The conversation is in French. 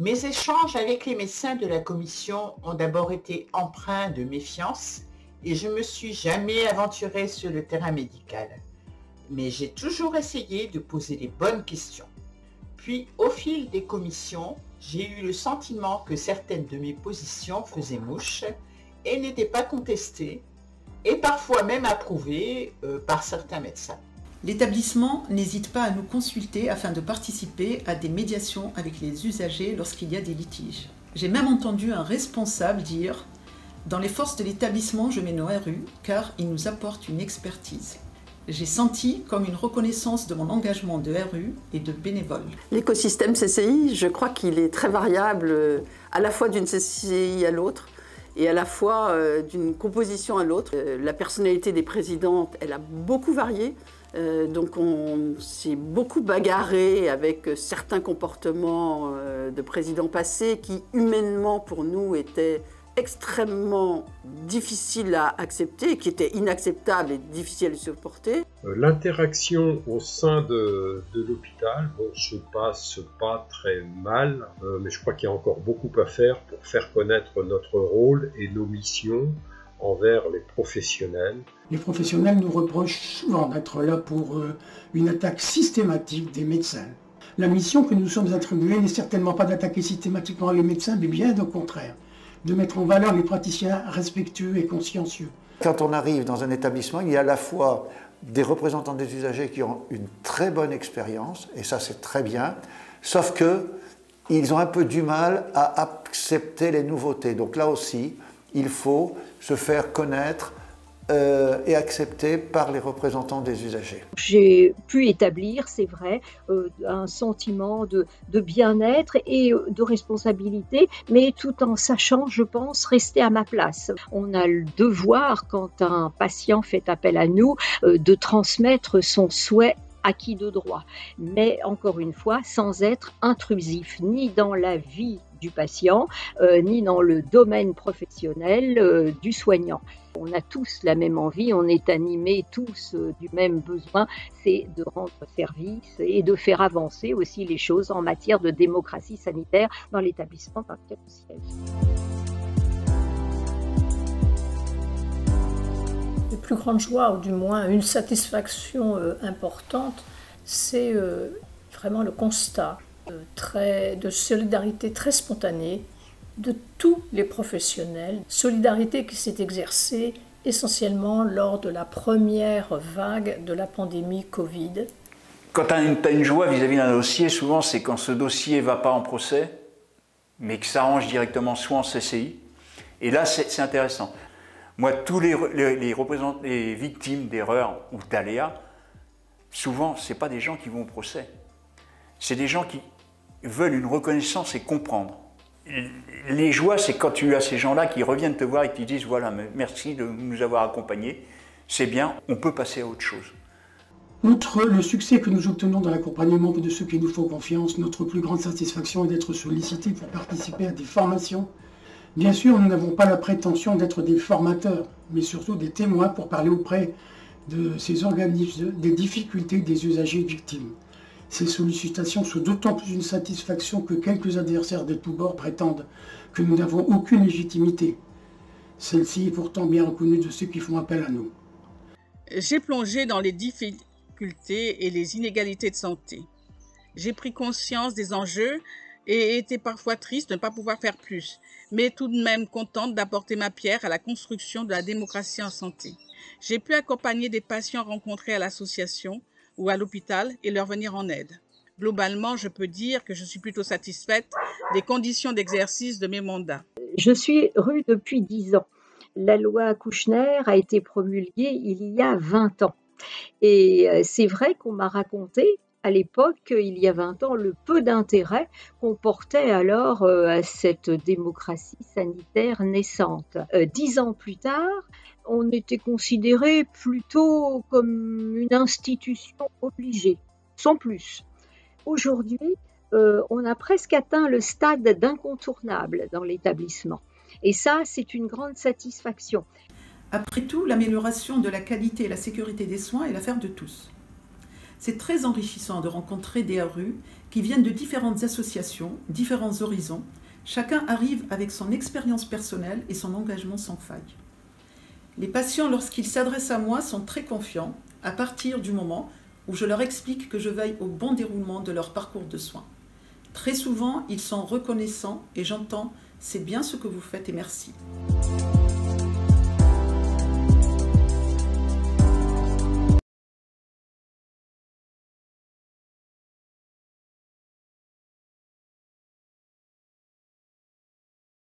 Mes échanges avec les médecins de la commission ont d'abord été empreints de méfiance et je ne me suis jamais aventurée sur le terrain médical. Mais j'ai toujours essayé de poser les bonnes questions. Puis, au fil des commissions, j'ai eu le sentiment que certaines de mes positions faisaient mouche et n'étaient pas contestées, et parfois même approuvées par certains médecins. L'établissement n'hésite pas à nous consulter afin de participer à des médiations avec les usagers lorsqu'il y a des litiges. J'ai même entendu un responsable dire « Dans les forces de l'établissement, je mets nos RU car ils nous apportent une expertise ». J'ai senti comme une reconnaissance de mon engagement de RU et de bénévole. L'écosystème CCI, je crois qu'il est très variable, à la fois d'une CCI à l'autre et à la fois d'une composition à l'autre. La personnalité des présidentes, elle a beaucoup varié. Donc on s'est beaucoup bagarré avec certains comportements de présidents passés qui, humainement, pour nous, étaient extrêmement difficiles à accepter, qui étaient inacceptables et difficiles à supporter. L'interaction au sein de l'hôpital se passe pas très mal, mais je crois qu'il y a encore beaucoup à faire pour faire connaître notre rôle et nos missions envers les professionnels. Les professionnels nous reprochent souvent d'être là pour une attaque systématique des médecins. La mission que nous sommes attribués n'est certainement pas d'attaquer systématiquement les médecins, mais bien au contraire, de mettre en valeur les praticiens respectueux et consciencieux. Quand on arrive dans un établissement, il y a à la fois des représentants des usagers qui ont une très bonne expérience, et ça c'est très bien, sauf qu'ils ont un peu du mal à accepter les nouveautés. Donc là aussi, il faut se faire connaître et accepter par les représentants des usagers. J'ai pu établir, c'est vrai, un sentiment de bien-être et de responsabilité, mais tout en sachant, je pense, rester à ma place. On a le devoir, quand un patient fait appel à nous, de transmettre son souhait acquis de droit, mais encore une fois, sans être intrusif, ni dans la vie du patient, ni dans le domaine professionnel du soignant. On a tous la même envie, on est animés tous du même besoin, c'est de rendre service et de faire avancer aussi les choses en matière de démocratie sanitaire dans l'établissement dans lequel on siège. La plus grande joie, ou du moins une satisfaction importante, c'est vraiment le constat de solidarité très spontanée de tous les professionnels, solidarité qui s'est exercée essentiellement lors de la première vague de la pandémie Covid. Quand tu as une joie vis-à-vis d'un dossier, souvent c'est quand ce dossier ne va pas en procès, mais que ça arrange directement soit en CCI. Et là, c'est intéressant. Moi, tous les victimes d'erreurs ou d'aléas, souvent, ce n'est pas des gens qui vont au procès. C'est des gens qui veulent une reconnaissance et comprendre. Les joies, c'est quand tu as ces gens-là qui reviennent te voir et qui disent « Voilà, merci de nous avoir accompagnés, c'est bien, on peut passer à autre chose ». Outre le succès que nous obtenons dans l'accompagnement de ceux qui nous font confiance, notre plus grande satisfaction est d'être sollicités pour participer à des formations. Bien sûr, nous n'avons pas la prétention d'être des formateurs, mais surtout des témoins pour parler auprès de ces organismes des difficultés des usagers victimes. Ces sollicitations sont d'autant plus une satisfaction que quelques adversaires de tous bords prétendent que nous n'avons aucune légitimité. Celle-ci est pourtant bien reconnue de ceux qui font appel à nous. J'ai plongé dans les difficultés et les inégalités de santé. J'ai pris conscience des enjeux et été parfois triste de ne pas pouvoir faire plus, mais tout de même contente d'apporter ma pierre à la construction de la démocratie en santé. J'ai pu accompagner des patients rencontrés à l'association ou à l'hôpital et leur venir en aide. Globalement, je peux dire que je suis plutôt satisfaite des conditions d'exercice de mes mandats. Je suis RU depuis 10 ans. La loi Kouchner a été promulguée il y a 20 ans. Et c'est vrai qu'on m'a raconté à l'époque, il y a 20 ans, le peu d'intérêt qu'on portait alors à cette démocratie sanitaire naissante. 10 ans plus tard, on était considéré plutôt comme une institution obligée, sans plus. Aujourd'hui, on a presque atteint le stade d'incontournable dans l'établissement. Et ça, c'est une grande satisfaction. Après tout, l'amélioration de la qualité et la sécurité des soins est l'affaire de tous. C'est très enrichissant de rencontrer des ARU qui viennent de différentes associations, différents horizons. Chacun arrive avec son expérience personnelle et son engagement sans faille. Les patients, lorsqu'ils s'adressent à moi, sont très confiants à partir du moment où je leur explique que je veille au bon déroulement de leur parcours de soins. Très souvent, ils sont reconnaissants et j'entends « c'est bien ce que vous faites et merci ».